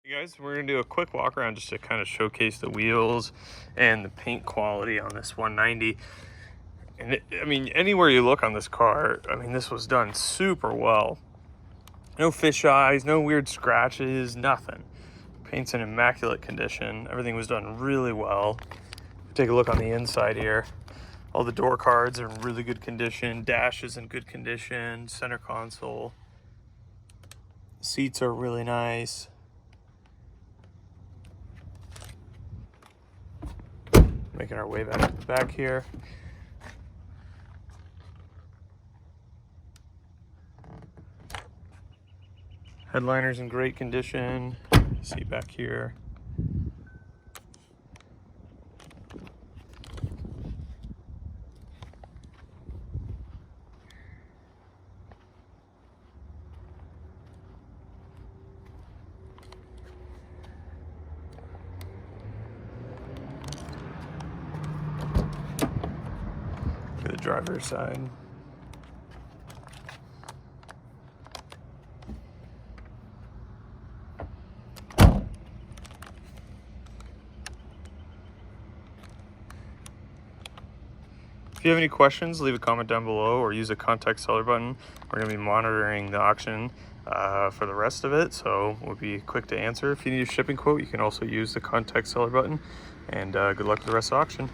Hey guys, we're gonna do a quick walk around just to kind of showcase the wheels and the paint quality on this 190. And I mean, anywhere you look on this car, I mean, this was done super well. No fish eyes, no weird scratches, nothing. Paint's in immaculate condition. Everything was done really well. Take a look on the inside here. All the door cards are in really good condition. Dash is in good condition. Center console. Seats are really nice. Making our way back to the back here. Headliner's in great condition. See back here. To the driver's side. If you have any questions, leave a comment down below or use the contact seller button. We're going to be monitoring the auction for the rest of it, so we'll be quick to answer. If you need a shipping quote, you can also use the contact seller button. And good luck with the rest of the auction.